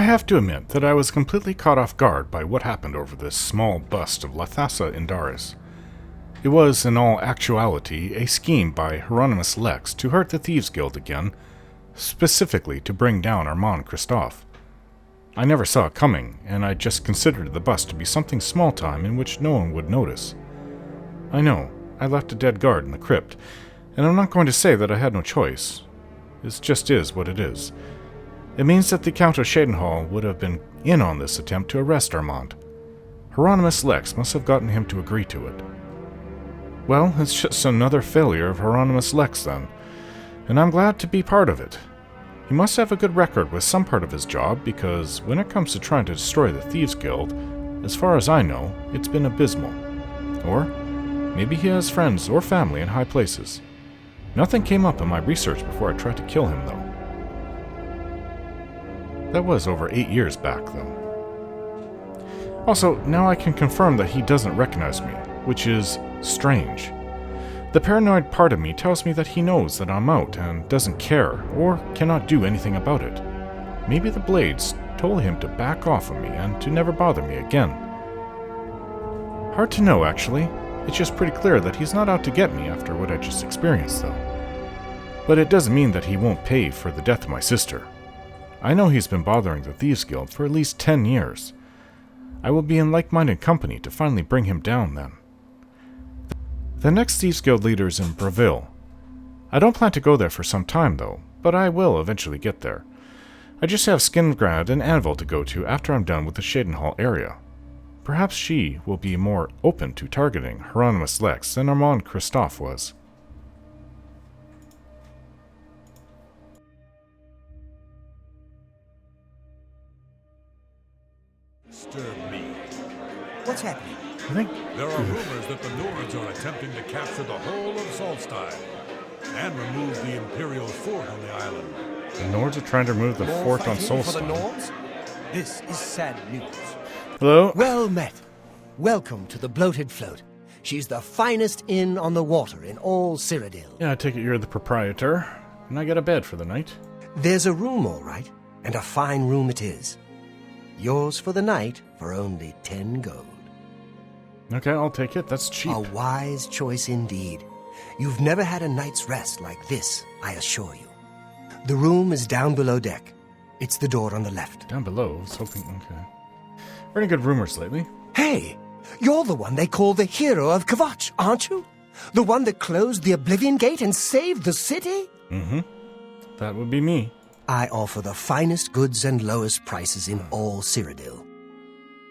have to admit that I was completely caught off guard by what happened over this small bust of Lathassa Indaris. It was, in all actuality, a scheme by Hieronymus Lex to hurt the Thieves' Guild again, specifically to bring down Armand Christophe. I never saw it coming, and I just considered the bust to be something small-time in which no one would notice. I know, I left a dead guard in the crypt, and I'm not going to say that I had no choice. It just is what it is. It means that the Count of Shadenhall would have been in on this attempt to arrest Armand. Hieronymus Lex must have gotten him to agree to it. Well, it's just another failure of Hieronymus Lex then, and I'm glad to be part of it. He must have a good record with some part of his job, because when it comes to trying to destroy the Thieves' Guild, as far as I know, it's been abysmal. Or maybe he has friends or family in high places. Nothing came up in my research before I tried to kill him, though. That was over 8 years back, though. Also, now I can confirm that he doesn't recognize me, which is strange. The paranoid part of me tells me that he knows that I'm out and doesn't care, or cannot do anything about it. Maybe the Blades told him to back off of me and to never bother me again. Hard to know, actually. It's just pretty clear that he's not out to get me after what I just experienced, though. But it doesn't mean that he won't pay for the death of my sister. I know he's been bothering the Thieves' Guild for at least 10 years. I will be in like-minded company to finally bring him down then. The next Thieves' Guild leader is in Breville. I don't plan to go there for some time, though, but I will eventually get there. I just have Skingrad and Anvil to go to after I'm done with the Shadenhall area. Perhaps she will be more open to targeting Hieronymus Lex than Armand Christophe was. Disturb me. What's happening? I think There are rumors that the Nords are attempting to capture the whole of Solstein and remove the Imperial fort on the island. the Nords are trying to remove the fort on Fighting for the Solstein. Nords? This is sad news. Hello? Well met. Welcome to the Bloated Float. She's the finest inn on the water in all Cyrodiil. Yeah, I take it you're the proprietor. And I get a bed for the night. There's a room, all right, and a fine room it is. Yours for the night for only 10 gold. Okay, I'll take it. That's cheap. A wise choice indeed. You've never had a night's rest like this, I assure you. The room is down below deck. It's the door on the left. Down below. I was hoping... Okay. Heard any good rumors lately? Hey, you're the one they call the hero of Kvatch, aren't you? The one that closed the Oblivion Gate and saved the city? Mm-hmm. That would be me. I offer the finest goods and lowest prices in all Cyrodiil.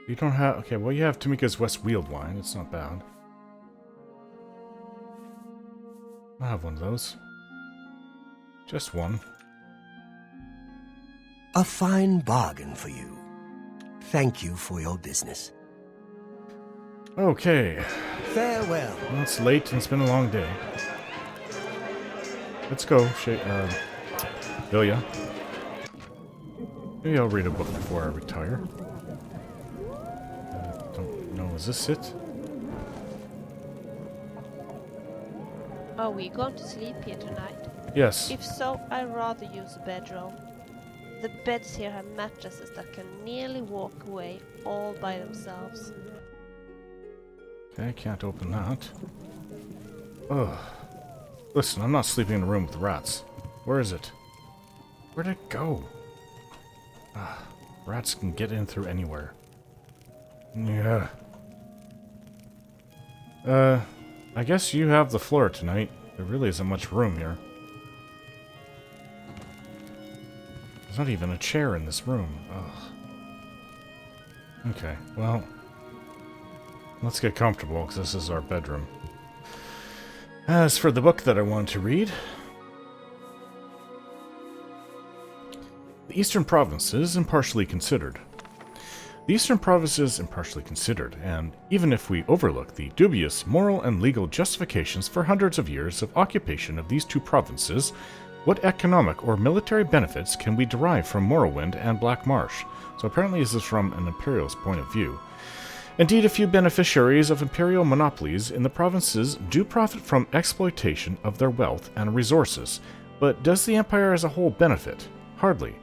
You don't have... Okay, well, you have Tamika's West Weald wine. It's not bad. I'll have one of those. Just one. A fine bargain for you. Thank you for your business. Okay. Farewell. Well, it's late and it's been a long day. Let's go, Vilja. Maybe I'll read a book before I retire. Don't know, is this it? Are we going to sleep here tonight? Yes. If so, I'd rather use a bedroll. The beds here have mattresses that can nearly walk away all by themselves. Okay, I can't open that. Ugh. Listen, I'm not sleeping in a room with rats. Where is it? Where'd it go? Ah, rats can get in through anywhere. Yeah. I guess you have the floor tonight. There really isn't much room here. There's not even a chair in this room. Ugh. Okay, well... let's get comfortable, because this is our bedroom. As for the book that I wanted to read... The Eastern Provinces Impartially Considered. The Eastern Provinces Impartially Considered, and even if we overlook the dubious moral and legal justifications for hundreds of years of occupation of these two provinces, what economic or military benefits can we derive from Morrowind and Black Marsh? So apparently this is from an Imperialist point of view. Indeed, a few beneficiaries of Imperial monopolies in the provinces do profit from exploitation of their wealth and resources, but does the Empire as a whole benefit? Hardly.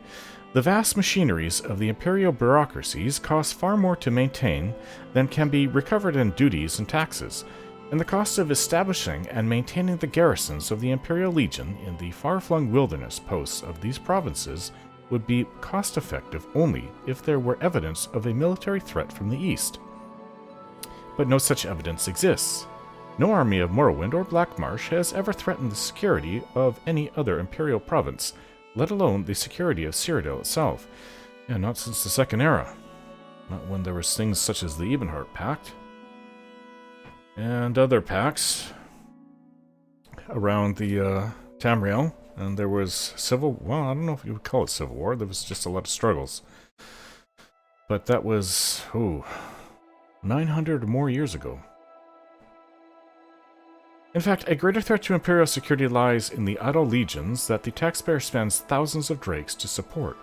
The vast machineries of the imperial bureaucracies cost far more to maintain than can be recovered in duties and taxes, and the cost of establishing and maintaining the garrisons of the Imperial Legion in the far-flung wilderness posts of these provinces would be cost-effective only if there were evidence of a military threat from the east. But no such evidence exists. No army of Morrowind or Blackmarsh has ever threatened the security of any other Imperial province, let alone the security of Cyrodiil itself. And not since the Second Era. Not when there was things such as the Ebenheart Pact. And other pacts around the Tamriel. And there was well, I don't know if you would call it civil war. There was just a lot of struggles. But that was, 900 or more years ago. In fact, a greater threat to Imperial security lies in the idle legions that the taxpayer spends thousands of drakes to support.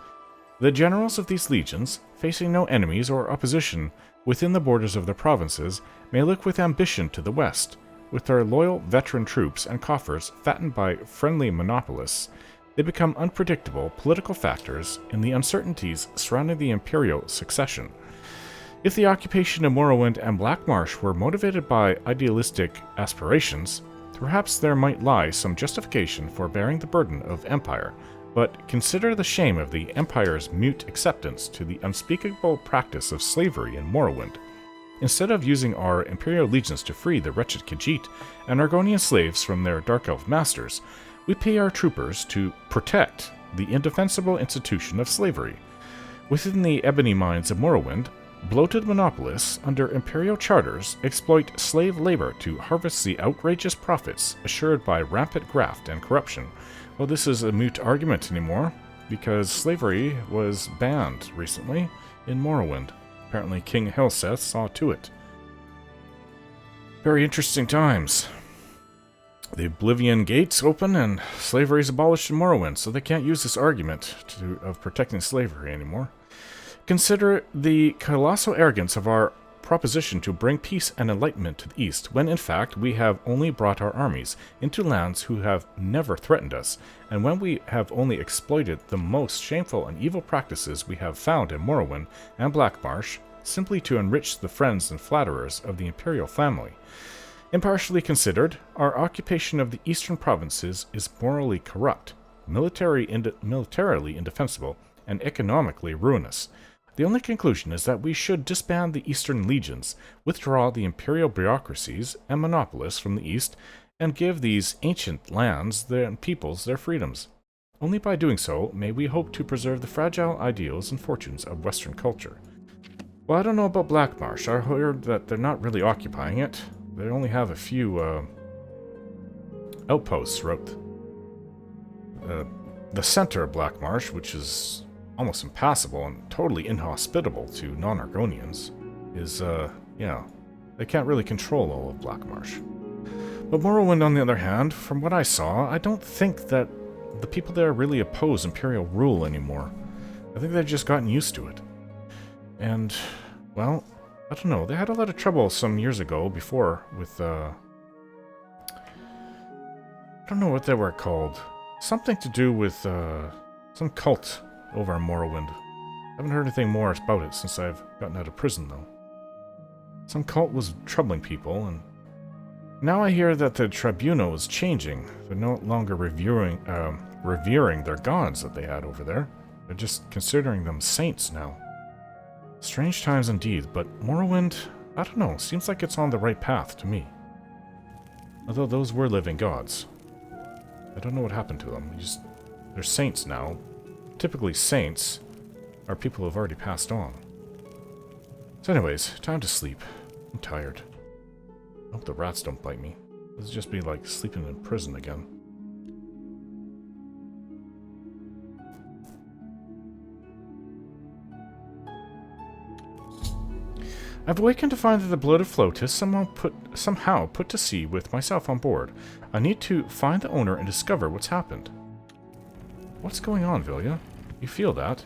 The generals of these legions, facing no enemies or opposition within the borders of their provinces, may look with ambition to the west. With their loyal veteran troops and coffers fattened by friendly monopolists, they become unpredictable political factors in the uncertainties surrounding the Imperial succession. If the occupation of Morrowind and Blackmarsh were motivated by idealistic aspirations, perhaps there might lie some justification for bearing the burden of empire, but consider the shame of the Empire's mute acceptance to the unspeakable practice of slavery in Morrowind. Instead of using our Imperial legions to free the wretched Khajiit and Argonian slaves from their Dark Elf masters, we pay our troopers to protect the indefensible institution of slavery. Within the ebony mines of Morrowind, bloated monopolists under imperial charters exploit slave labor to harvest the outrageous profits assured by rampant graft and corruption. Well, this is a moot argument anymore, because slavery was banned recently in Morrowind. Apparently King Helseth saw to it. Very interesting times. The Oblivion Gates open and slavery is abolished in Morrowind, so they can't use this argument of protecting slavery anymore. Consider the colossal arrogance of our proposition to bring peace and enlightenment to the east, when in fact we have only brought our armies into lands who have never threatened us, and when we have only exploited the most shameful and evil practices we have found in Morrowind and Blackmarsh, simply to enrich the friends and flatterers of the imperial family. Impartially considered, our occupation of the eastern provinces is morally corrupt, militarily indefensible, and economically ruinous. The only conclusion is that we should disband the Eastern legions, withdraw the imperial bureaucracies and monopolists from the East, and give these ancient lands and peoples their freedoms. Only by doing so may we hope to preserve the fragile ideals and fortunes of Western culture. Well, I don't know about Blackmarsh. I heard that they're not really occupying it. They only have a few outposts throughout the center of Blackmarsh, which is almost impassable and totally inhospitable to non-Argonians, they can't really control all of Blackmarsh. But Morrowind, on the other hand, from what I saw, I don't think that the people there really oppose Imperial rule anymore. I think they've just gotten used to it. And, well, I don't know, they had a lot of trouble some years ago before with, I don't know what they were called. Something to do with, some cult over in Morrowind. I haven't heard anything more about it since I've gotten out of prison, though. Some cult was troubling people, and now I hear that the tribunal is changing. They're no longer revering their gods that they had over there. They're just considering them saints now. Strange times indeed, but Morrowind, I don't know, seems like it's on the right path to me. Although those were living gods. I don't know what happened to them. They're saints now. Typically saints are people who have already passed on. So anyways, time to sleep. I'm tired. I hope the rats don't bite me. This will just be like sleeping in prison again. I've awakened to find that the Bloated Float is somehow put to sea with myself on board. I need to find the owner and discover what's happened. What's going on, Vilja? You feel that?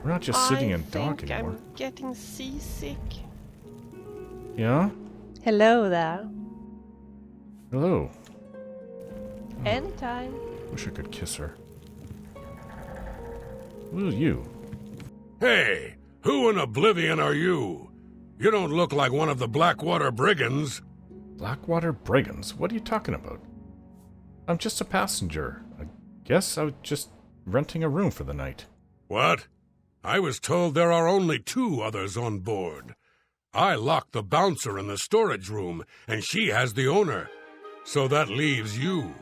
We're not just sitting in dock anymore. I'm getting seasick. Yeah? Hello there. Hello. Anytime. Wish I could kiss her. Who are you? Hey, who in oblivion are you? You don't look like one of the Blackwater Brigands. Blackwater Brigands? What are you talking about? I'm just a passenger. I guess I was just renting a room for the night. What? I was told there are only 2 others on board. I locked the bouncer in the storage room, and she has the owner. So that leaves you.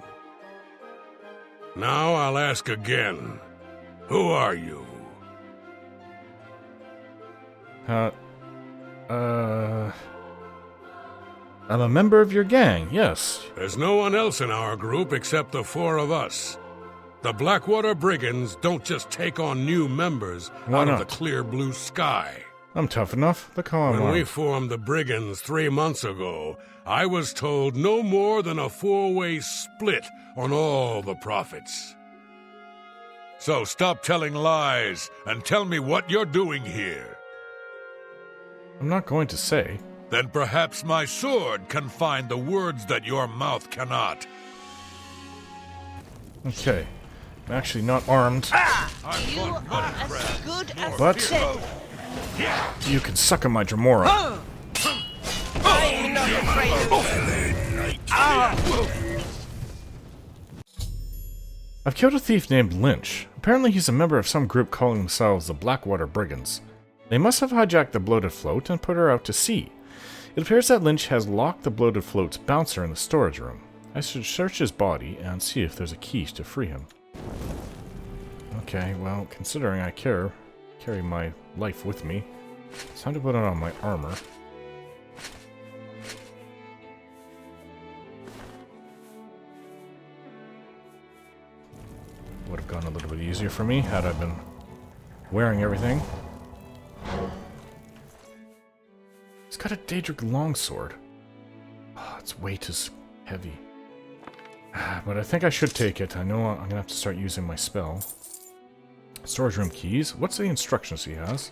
Now I'll ask again. Who are you? I'm a member of your gang, yes. There's no one else in our group except the 4 of us. The Blackwater Brigands don't just take on new members Why out not? of the clear blue sky. I'm tough enough. Look how I'm When we armed. formed the Brigands 3 months ago, I was told no more than a 4-way split on all the profits. So stop telling lies and tell me what you're doing here. I'm not going to say. Then perhaps my sword can find the words that your mouth cannot. Okay. I'm actually not armed, You are as good as but dead. you can suck on my Dremora. I am not afraid of I've killed a thief named Lynch. Apparently he's a member of some group calling themselves the Blackwater Brigands. They must have hijacked the Bloated Float and put her out to sea. It appears that Lynch has locked the Bloated Float's bouncer in the storage room. I should search his body and see if there's a key to free him. Okay, well, considering I carry my life with me, it's time to put on my armor. Would have gone a little bit easier for me had I been wearing everything. He's got a Daedric longsword. Oh, its weight is heavy. But I think I should take it. I know I'm going to have to start using my spell. Storage room keys. What's the instructions he has?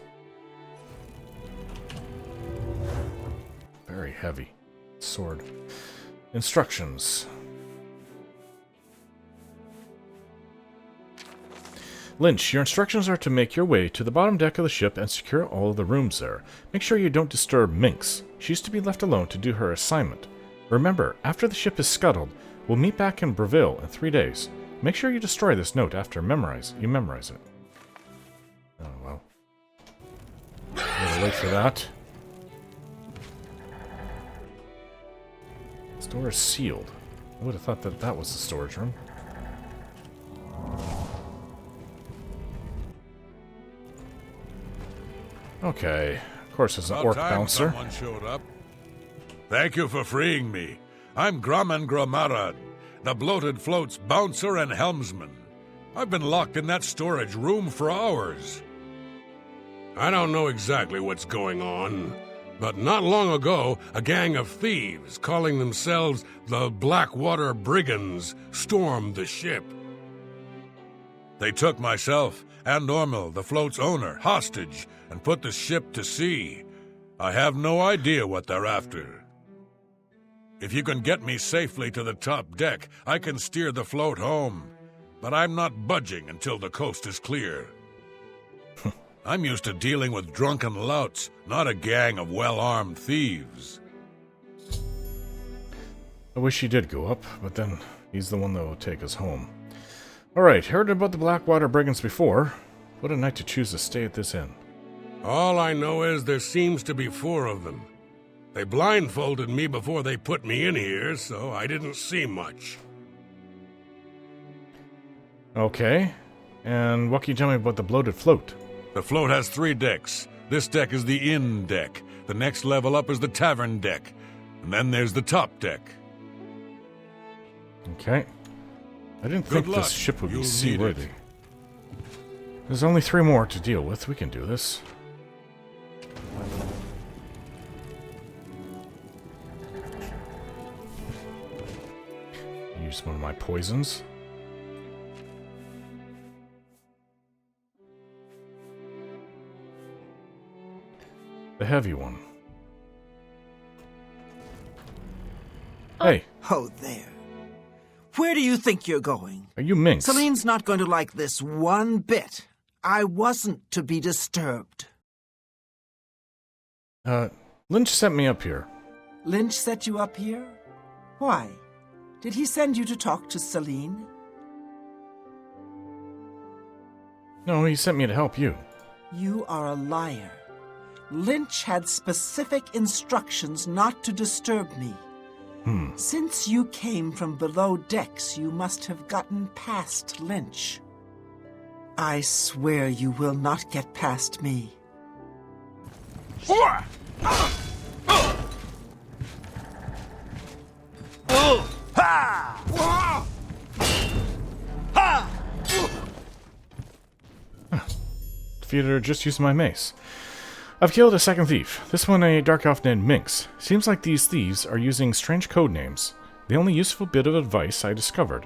Very heavy. Sword. Instructions. Lynch, your instructions are to make your way to the bottom deck of the ship and secure all of the rooms there. Make sure you don't disturb Minx. She's to be left alone to do her assignment. Remember, after the ship is scuttled, we'll meet back in Breville in 3 days. Make sure you destroy this note after you memorize it. Oh, well. Gotta wait for that. This door is sealed. I would have thought that that was the storage room. Okay. Of course, there's an About orc time bouncer. someone showed up. Thank you for freeing me. I'm Grumman Gromarad, the Bloated Float's bouncer and helmsman. I've been locked in that storage room for hours. I don't know exactly what's going on, but not long ago, a gang of thieves calling themselves the Blackwater Brigands stormed the ship. They took myself and Normal, the float's owner, hostage and put the ship to sea. I have no idea what they're after. If you can get me safely to the top deck, I can steer the float home. But I'm not budging until the coast is clear. I'm used to dealing with drunken louts, not a gang of well-armed thieves. I wish he did go up, but then he's the one that will take us home. Alright, heard about the Blackwater Brigands before. What a night to choose to stay at this inn. All I know is there seems to be 4 of them. They blindfolded me before they put me in here, so I didn't see much. Okay, and what can you tell me about the Bloated Float? The float has 3 decks. This deck is the inn deck. The next level up is the tavern deck. And then there's the top deck. Okay. I didn't Good think luck. this ship would be You'll need seaworthy. it. There's only 3 more to deal with. We can do this. Use one of my poisons. The heavy one. Hey, Oh, there. Where do you think you're going? are you Minx? Celine's not going to like this one bit. I wasn't to be disturbed. Lynch sent me up here. Lynch set you up here? Why? Did he send you to talk to Celine? No, he sent me to help you. You are a liar. Lynch had specific instructions not to disturb me. Since you came from below decks, you must have gotten past Lynch. I swear you will not get past me. Defeated her just using my mace. I've killed a second thief. This one a dark elf named Minx. Seems like these thieves are using strange code names. The only useful bit of advice I discovered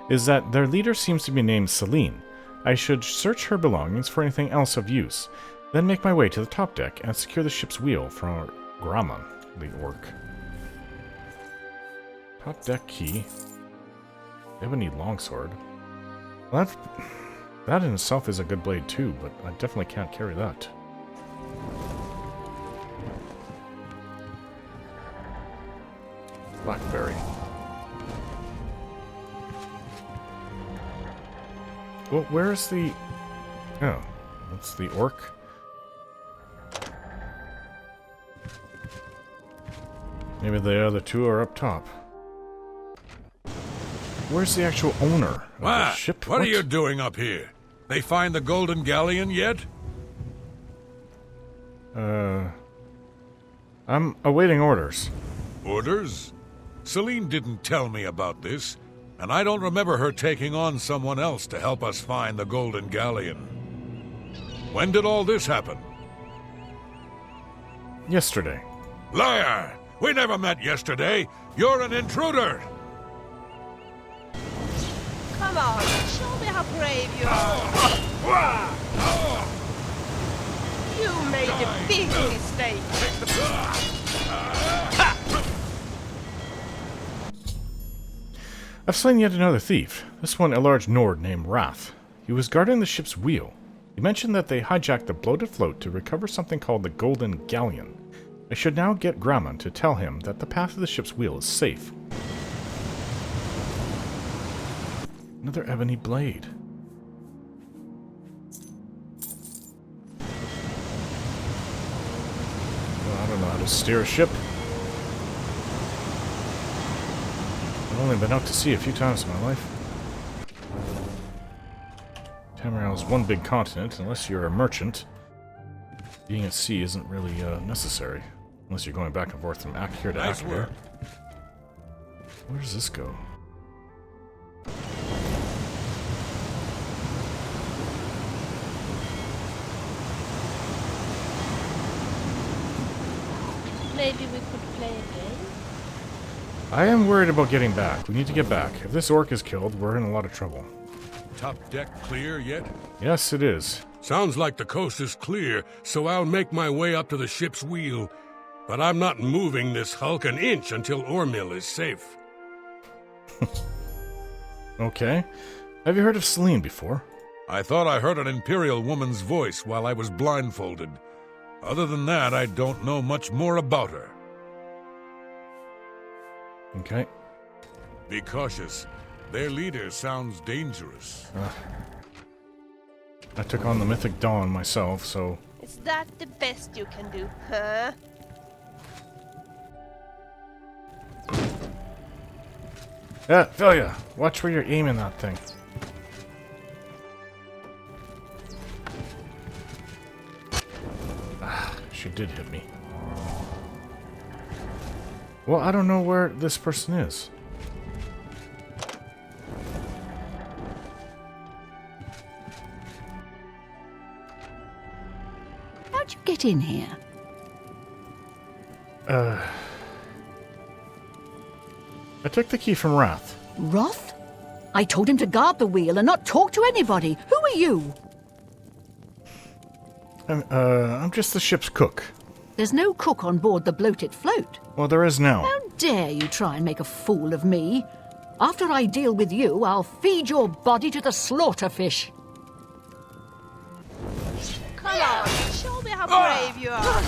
is that their leader seems to be named Celine. I should search her belongings for anything else of use, then make my way to the top deck and secure the ship's wheel for Graham, the orc. Top deck key. Ebony longsword. Well, that in itself is a good blade too, but I definitely can't carry that. Blackberry. Well, where is the... Oh, that's the orc. Maybe the other two are up top. Where's the actual owner of the ship? What are you doing up here? They find the Golden Galleon yet? I'm awaiting orders. Orders? Celine didn't tell me about this, and I don't remember her taking on someone else to help us find the Golden Galleon. When did all this happen? Yesterday. Liar! We never met yesterday! You're an intruder! Come on, show me how brave you are. You made a big mistake. I've slain yet another thief. This one a large Nord named Wrath. He was guarding the ship's wheel. He mentioned that they hijacked the Bloated Float to recover something called the Golden Galleon. I should now get Graham to tell him that the path of the ship's wheel is safe. Another ebony blade. Well, I don't know how to steer a ship. I've only been out to sea a few times in my life. Tamriel is one big continent. Unless you're a merchant, being at sea isn't really necessary. Unless you're going back and forth from act here to act here. Where does this go? Maybe we could play a game? I am worried about getting back. We need to get back. If this orc is killed, we're in a lot of trouble. Top deck clear yet? Yes, it is. Sounds like the coast is clear, so I'll make my way up to the ship's wheel. But I'm not moving this hulk an inch until Ormil is safe. Okay. Have you heard of Celine before? I thought I heard an Imperial woman's voice while I was blindfolded. Other than that, I don't know much more about her. Okay. Be cautious. Their leader sounds dangerous. I took on the Mythic Dawn myself, so... Is that the best you can do, huh? Vilja, watch where you're aiming that thing. She did hit me. Well, I don't know where this person is. How'd you get in here? I took the key from Wrath. Roth? I told him to guard the wheel and not talk to anybody. Who are you? I'm just the ship's cook. There's no cook on board the Bloated Float. Well, there is now. How dare you try and make a fool of me? After I deal with you, I'll feed your body to the slaughter fish. Come on, show me how brave you are.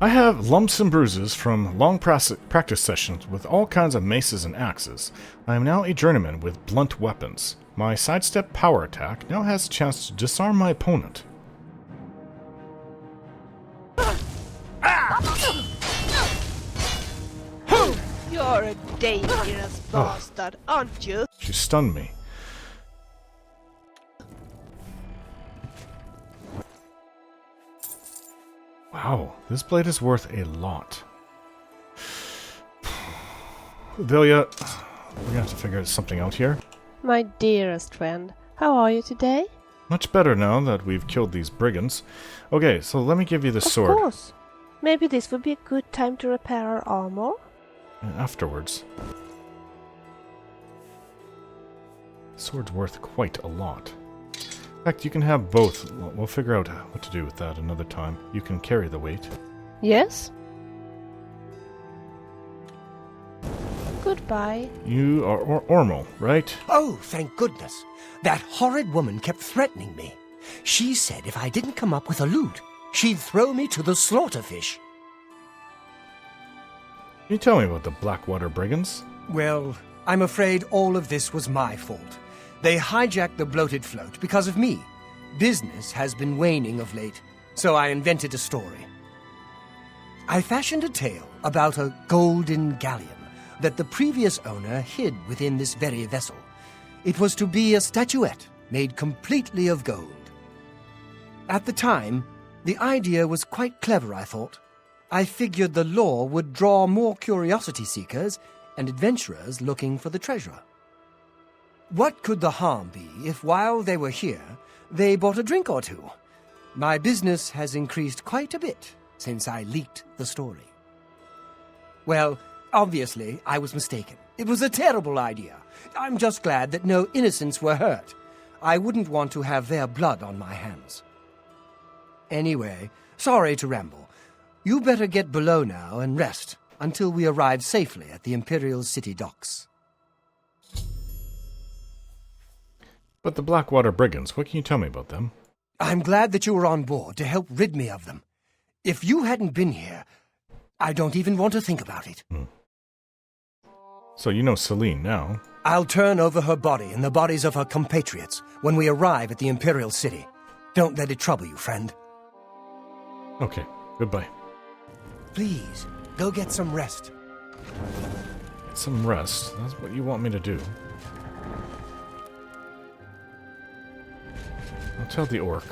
I have lumps and bruises from long practice sessions with all kinds of maces and axes. I am now a journeyman with blunt weapons. My sidestep power attack now has a chance to disarm my opponent. You're a dangerous bastard, aren't you? She stunned me. Wow, this blade is worth a lot. Vilja, we're gonna have to figure something out here. My dearest friend, how are you today? Much better now that we've killed these brigands. Okay, so let me give you the sword. Of course. Maybe this would be a good time to repair our armor? And afterwards. The sword's worth quite a lot. In fact, you can have both. We'll figure out what to do with that another time. You can carry the weight. Yes? Goodbye. You are Ormel, right? Oh, thank goodness. That horrid woman kept threatening me. She said if I didn't come up with a loot, she'd throw me to the slaughterfish. Can you tell me about the Blackwater Brigands? Well, I'm afraid all of this was my fault. They hijacked the Bloated Float because of me. Business has been waning of late, so I invented a story. I fashioned a tale about a golden galleon that the previous owner hid within this very vessel. It was to be a statuette made completely of gold. At the time, the idea was quite clever, I thought. I figured the lore would draw more curiosity seekers and adventurers looking for the treasure. What could the harm be if while they were here, they bought a drink or two? My business has increased quite a bit since I leaked the story. Well, obviously, I was mistaken. It was a terrible idea. I'm just glad that no innocents were hurt. I wouldn't want to have their blood on my hands. Anyway, sorry to ramble. You better get below now and rest until we arrive safely at the Imperial City docks. But the Blackwater Brigands, what can you tell me about them? I'm glad that you were on board to help rid me of them. If you hadn't been here, I don't even want to think about it. So you know Celine now. I'll turn over her body and the bodies of her compatriots when we arrive at the Imperial City. Don't let it trouble you, friend. Okay, goodbye. Please, go get some rest. Get some rest. That's what you want me to do. I'll tell the orc.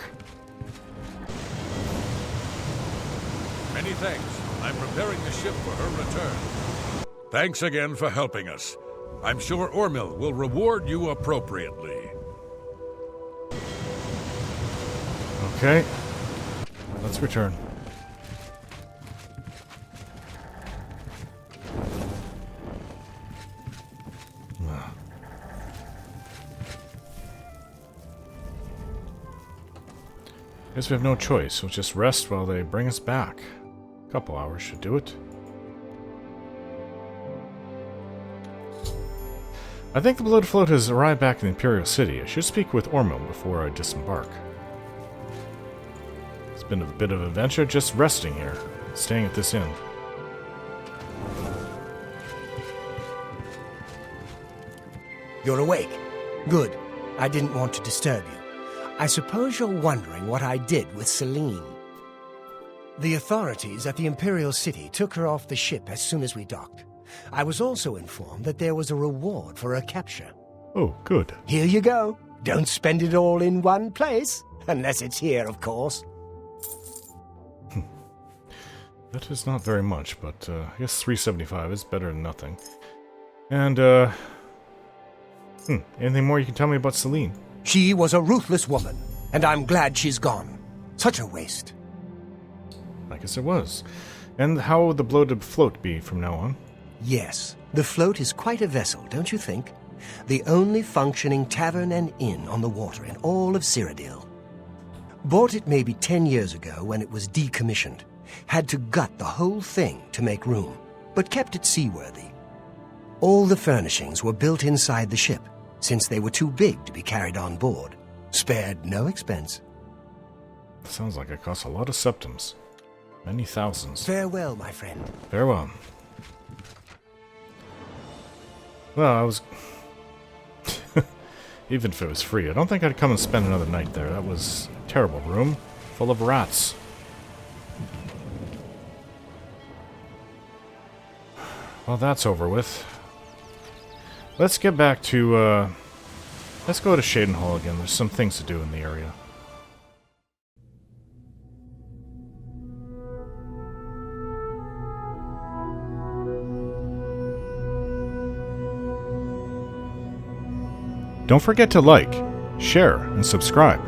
Many thanks. I'm preparing the ship for her return. Thanks again for helping us. I'm sure Ormil will reward you appropriately. Okay. Let's return. Guess we have no choice. We'll just rest while they bring us back. A couple hours should do it. I think the Bloated Float has arrived back in the Imperial City. I should speak with Ormil before I disembark. It's been a bit of an adventure just resting here, staying at this inn. You're awake. Good. I didn't want to disturb you. I suppose you're wondering what I did with Celine. The authorities at the Imperial City took her off the ship as soon as we docked. I was also informed that there was a reward for her capture. Oh, good. Here you go. Don't spend it all in one place. Unless it's here, of course. That is not very much, but I guess 375 is better than nothing. And, anything more you can tell me about Celine? She was a ruthless woman, and I'm glad she's gone. Such a waste. I guess it was. And how would the Bloated Float be from now on? Yes, the float is quite a vessel, don't you think? The only functioning tavern and inn on the water in all of Cyrodiil. Bought it maybe 10 years ago when it was decommissioned. Had to gut the whole thing to make room, but kept it seaworthy. All the furnishings were built inside the ship, since they were too big to be carried on board. Spared no expense. Sounds like it costs a lot of septims. Many thousands. Farewell, my friend. Farewell. Well, I was... Even if it was free, I don't think I'd come and spend another night there. That was a terrible room, full of rats. Well, that's over with. Let's get back to, let's go to Shaden Hall again. There's some things to do in the area. Don't forget to like, share, and subscribe.